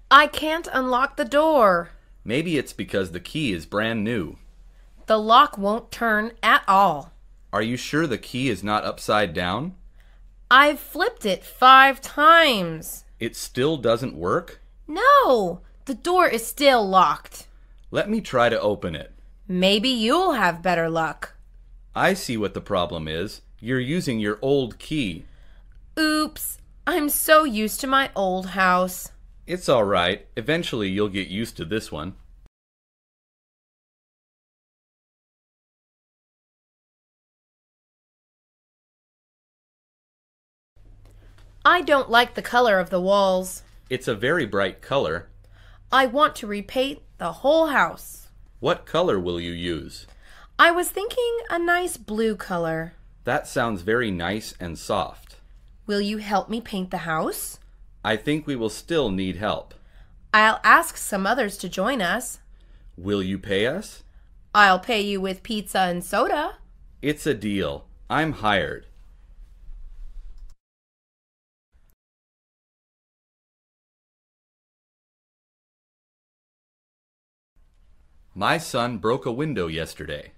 I can't unlock the door. Maybe it's because the key is brand new. The lock won't turn at all. Are you sure the key is not upside down? I've flipped it 5 times. It still doesn't work? No, the door is still locked. Let me try to open it. Maybe you'll have better luck. I see what the problem is. You're using your old key. Oops, I'm so used to my old house. It's all right. Eventually you'll get used to this one. I don't like the color of the walls. It's a very bright color. I want to repaint the whole house. What color will you use? I was thinking a nice blue color. That sounds very nice and soft. Will you help me paint the house? I think we will still need help. I'll ask some others to join us. Will you pay us? I'll pay you with pizza and soda. It's a deal. I'm hired. My son broke a window yesterday.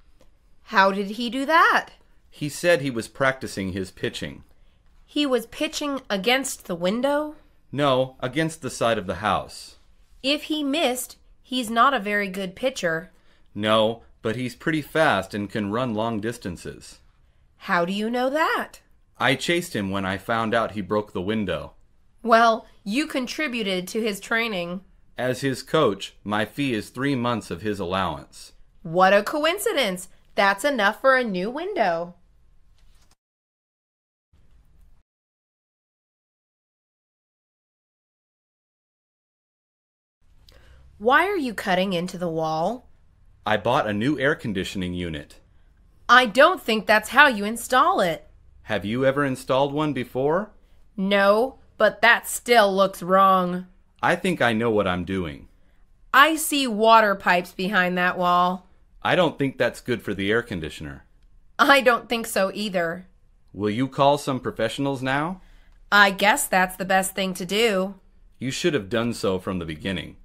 How did he do that? He said he was practicing his pitching. He was pitching against the window? No, against the side of the house. If he missed, he's not a very good pitcher. No, but he's pretty fast and can run long distances. How do you know that? I chased him when I found out he broke the window. Well, you contributed to his training. As his coach, my fee is 3 months of his allowance. What a coincidence! That's enough for a new window. Why are you cutting into the wall? I bought a new air conditioning unit. I don't think that's how you install it. Have you ever installed one before? No, but that still looks wrong. I think I know what I'm doing. I see water pipes behind that wall. I don't think that's good for the air conditioner. I don't think so either. Will you call some professionals now? I guess that's the best thing to do. You should have done so from the beginning.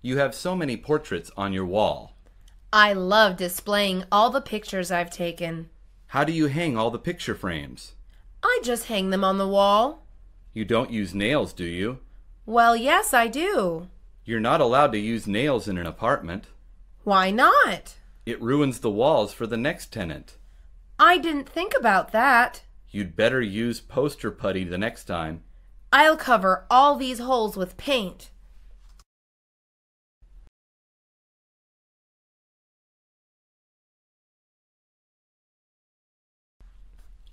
You have so many portraits on your wall. I love displaying all the pictures I've taken. How do you hang all the picture frames? I just hang them on the wall. You don't use nails, do you? Well, yes, I do. You're not allowed to use nails in an apartment. Why not? It ruins the walls for the next tenant. I didn't think about that. You'd better use poster putty the next time. I'll cover all these holes with paint.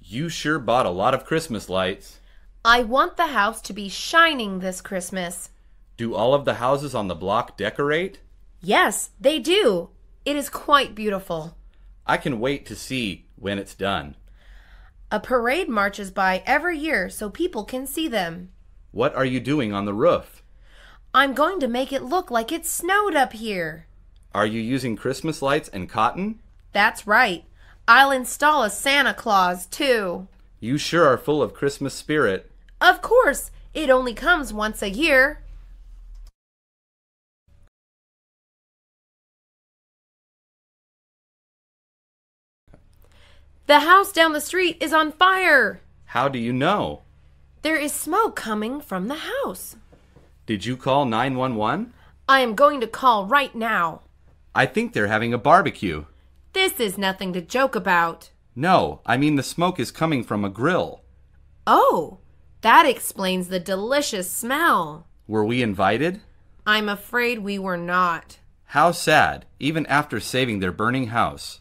You sure bought a lot of Christmas lights. I want the house to be shining this Christmas. Do all of the houses on the block decorate? Yes, they do. It is quite beautiful. I can wait to see when it's done. A parade marches by every year so people can see them. What are you doing on the roof? I'm going to make it look like it snowed up here. Are you using Christmas lights and cotton? That's right. I'll install a Santa Claus, too. You sure are full of Christmas spirit. Of course, it only comes once a year. The house down the street is on fire. How do you know? There is smoke coming from the house. Did you call 911? I am going to call right now. I think they're having a barbecue. This is nothing to joke about. No, I mean the smoke is coming from a grill. Oh, that explains the delicious smell. Were we invited? I'm afraid we were not. How sad, even after saving their burning house.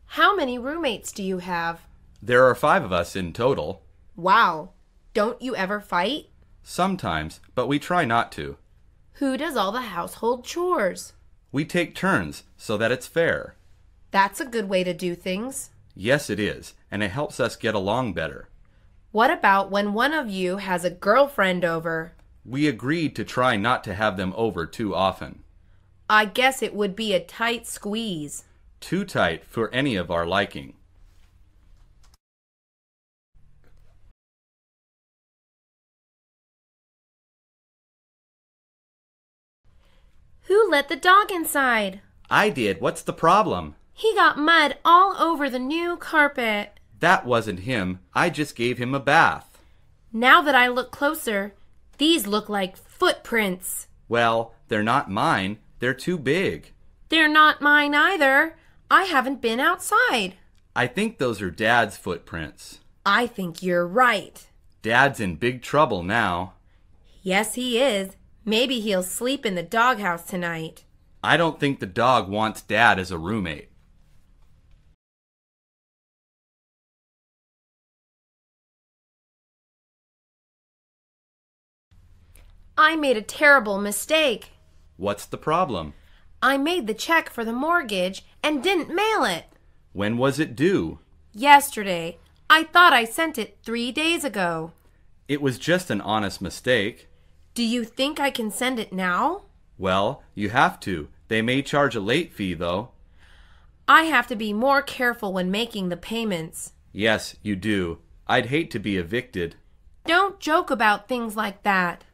How many roommates do you have? There are 5 of us in total. Wow. Don't you ever fight? Sometimes, but we try not to. Who does all the household chores? We take turns so that it's fair. That's a good way to do things. Yes, it is, and it helps us get along better. What about when one of you has a girlfriend over? We agreed to try not to have them over too often. I guess it would be a tight squeeze. Too tight for any of our liking. Who let the dog inside? I did. What's the problem? He got mud all over the new carpet. That wasn't him. I just gave him a bath. Now that I look closer, these look like footprints. Well, they're not mine. They're too big. They're not mine either. I haven't been outside. I think those are Dad's footprints. I think you're right. Dad's in big trouble now. Yes, he is. Maybe he'll sleep in the doghouse tonight. I don't think the dog wants Dad as a roommate. I made a terrible mistake. What's the problem? I made the check for the mortgage and didn't mail it. When was it due? Yesterday. I thought I sent it 3 days ago. It was just an honest mistake. Do you think I can send it now? Well, you have to. They may charge a late fee, though. I have to be more careful when making the payments. Yes, you do. I'd hate to be evicted. Don't joke about things like that.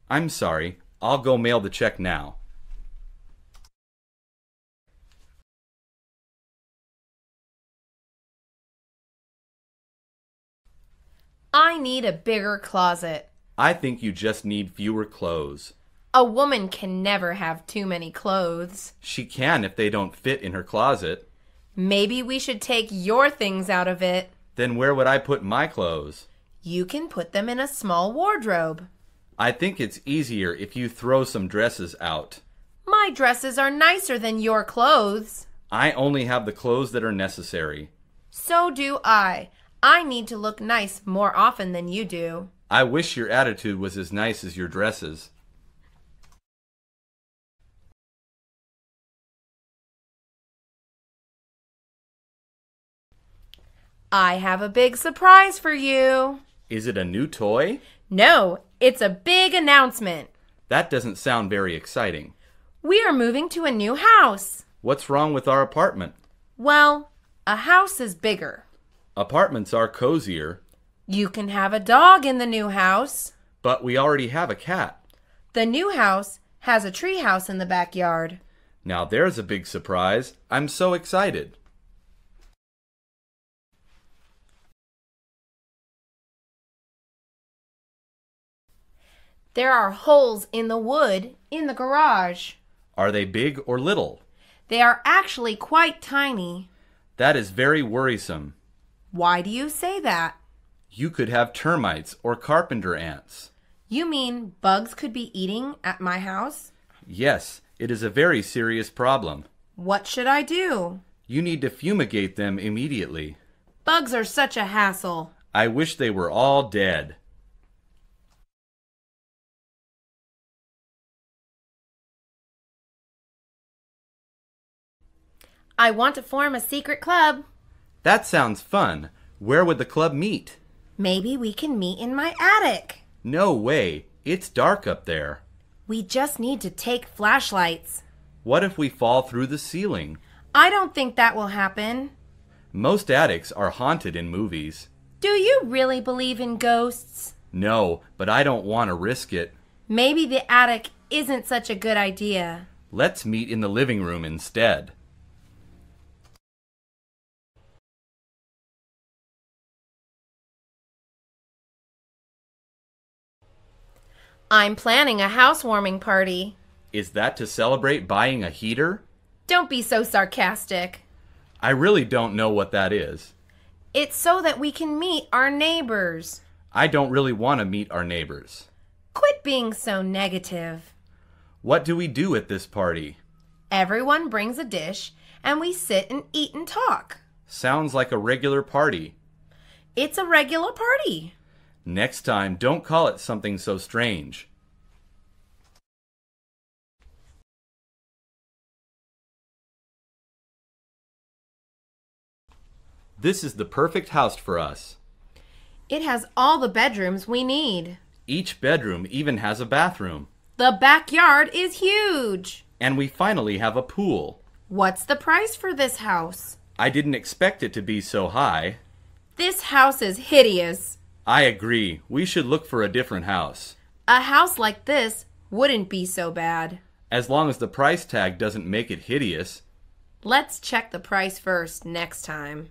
I'm sorry. I'll go mail the check now. I need a bigger closet. I think you just need fewer clothes. A woman can never have too many clothes. She can if they don't fit in her closet. Maybe we should take your things out of it. Then where would I put my clothes? You can put them in a small wardrobe. I think it's easier if you throw some dresses out. My dresses are nicer than your clothes. I only have the clothes that are necessary. So do I. I need to look nice more often than you do. I wish your attitude was as nice as your dresses. I have a big surprise for you. Is it a new toy? No, it's a big announcement. That doesn't sound very exciting. We are moving to a new house. What's wrong with our apartment? Well, a house is bigger. Apartments are cozier. You can have a dog in the new house. But we already have a cat. The new house has a tree house in the backyard. Now there's a big surprise. I'm so excited. There are holes in the wood in the garage. Are they big or little? They are actually quite tiny. That is very worrisome. Why do you say that? You could have termites or carpenter ants. You mean bugs could be eating at my house? Yes, it is a very serious problem. What should I do? You need to fumigate them immediately. Bugs are such a hassle. I wish they were all dead. I want to form a secret club. That sounds fun. Where would the club meet? Maybe we can meet in my attic. No way. It's dark up there. We just need to take flashlights. What if we fall through the ceiling? I don't think that will happen. Most attics are haunted in movies. Do you really believe in ghosts? No, but I don't want to risk it. Maybe the attic isn't such a good idea. Let's meet in the living room instead. I'm planning a housewarming party. Is that to celebrate buying a heater? Don't be so sarcastic. I really don't know what that is. It's so that we can meet our neighbors. I don't really want to meet our neighbors. Quit being so negative. What do we do at this party? Everyone brings a dish, and we sit and eat and talk. Sounds like a regular party. It's a regular party. Next time, don't call it something so strange. This is the perfect house for us. It has all the bedrooms we need. Each bedroom even has a bathroom. The backyard is huge. And we finally have a pool. What's the price for this house? I didn't expect it to be so high. This house is hideous. I agree. We should look for a different house. A house like this wouldn't be so bad. As long as the price tag doesn't make it hideous. Let's check the price first next time.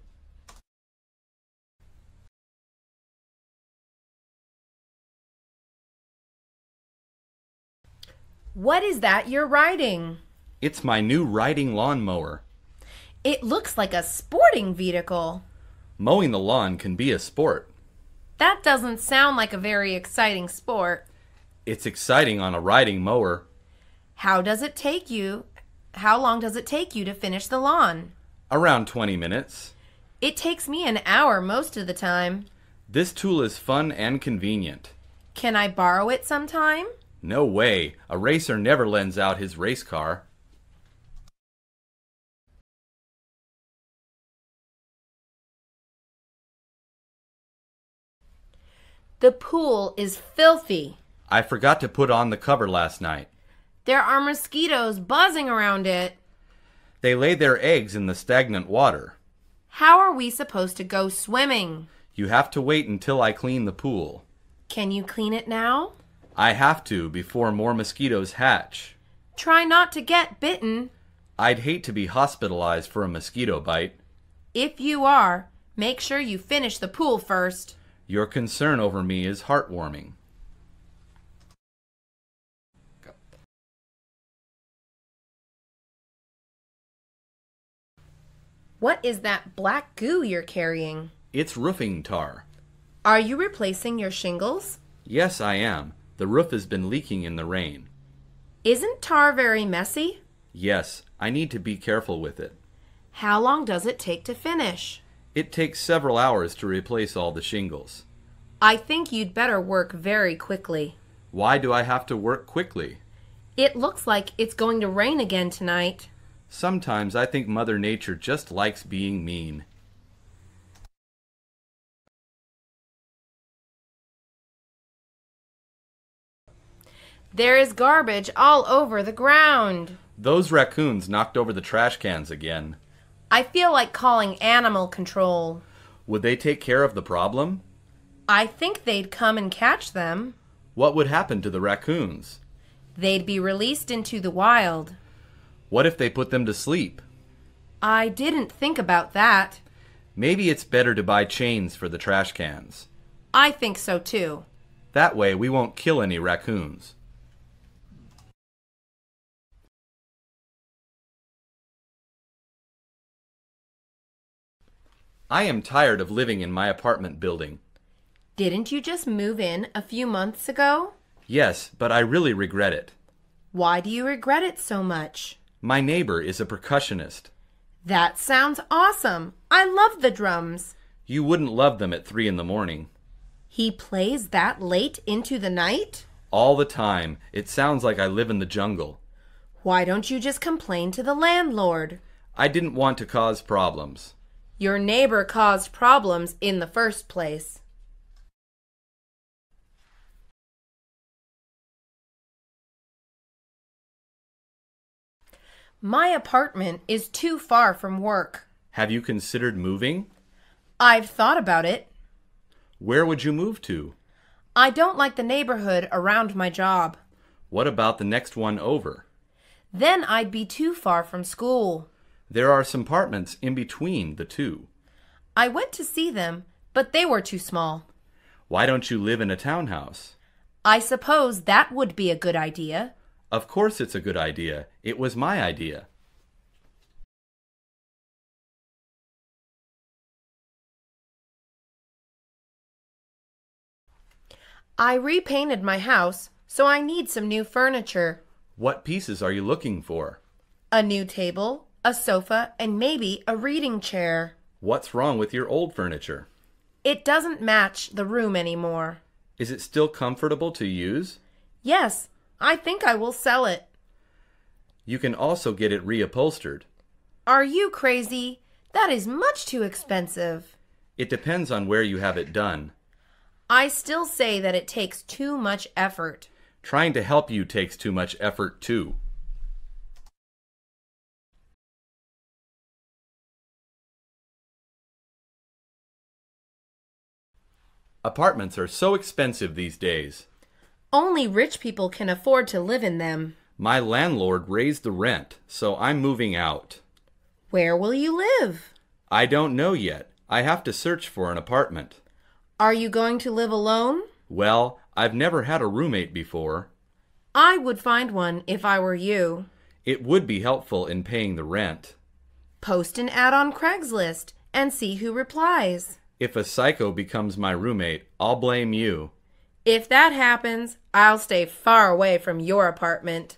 What is that you're riding? It's my new riding lawnmower. It looks like a sporting vehicle. Mowing the lawn can be a sport. That doesn't sound like a very exciting sport. It's exciting on a riding mower. How long does it take you to finish the lawn? Around 20 minutes. It takes me an hour most of the time. This tool is fun and convenient. Can I borrow it sometime? No way. A racer never lends out his race car. The pool is filthy. I forgot to put on the cover last night. There are mosquitoes buzzing around it. They lay their eggs in the stagnant water. How are we supposed to go swimming? You have to wait until I clean the pool. Can you clean it now? I have to before more mosquitoes hatch. Try not to get bitten. I'd hate to be hospitalized for a mosquito bite. If you are, make sure you finish the pool first. Your concern over me is heartwarming. What is that black goo you're carrying? It's roofing tar. Are you replacing your shingles? Yes, I am. The roof has been leaking in the rain. Isn't tar very messy? Yes, I need to be careful with it. How long does it take to finish? It takes several hours to replace all the shingles. I think you'd better work very quickly. Why do I have to work quickly? It looks like it's going to rain again tonight. Sometimes I think Mother Nature just likes being mean. There is garbage all over the ground. Those raccoons knocked over the trash cans again. I feel like calling animal control. Would they take care of the problem? I think they'd come and catch them. What would happen to the raccoons? They'd be released into the wild. What if they put them to sleep? I didn't think about that. Maybe it's better to buy chains for the trash cans. I think so too. That way we won't kill any raccoons. I am tired of living in my apartment building. Didn't you just move in a few months ago? Yes, but I really regret it. Why do you regret it so much? My neighbor is a percussionist. That sounds awesome. I love the drums. You wouldn't love them at 3 in the morning. He plays that late into the night? All the time. It sounds like I live in the jungle. Why don't you just complain to the landlord? I didn't want to cause problems. Your neighbor caused problems in the first place. My apartment is too far from work. Have you considered moving? I've thought about it. Where would you move to? I don't like the neighborhood around my job. What about the next one over? Then I'd be too far from school. There are some apartments in between the two. I went to see them, but they were too small. Why don't you live in a townhouse? I suppose that would be a good idea. Of course it's a good idea. It was my idea. I repainted my house, so I need some new furniture. What pieces are you looking for? A new table, a sofa, and maybe a reading chair. What's wrong with your old furniture? It doesn't match the room anymore. Is it still comfortable to use? Yes, I think I will sell it. You can also get it reupholstered. Are you crazy? That is much too expensive. It depends on where you have it done. I still say that it takes too much effort. Trying to help you takes too much effort, too. Apartments are so expensive these days. Only rich people can afford to live in them. My landlord raised the rent, so I'm moving out. Where will you live? I don't know yet. I have to search for an apartment. Are you going to live alone? Well, I've never had a roommate before. I would find one if I were you. It would be helpful in paying the rent. Post an ad on Craigslist and see who replies. If a psycho becomes my roommate, I'll blame you. If that happens, I'll stay far away from your apartment.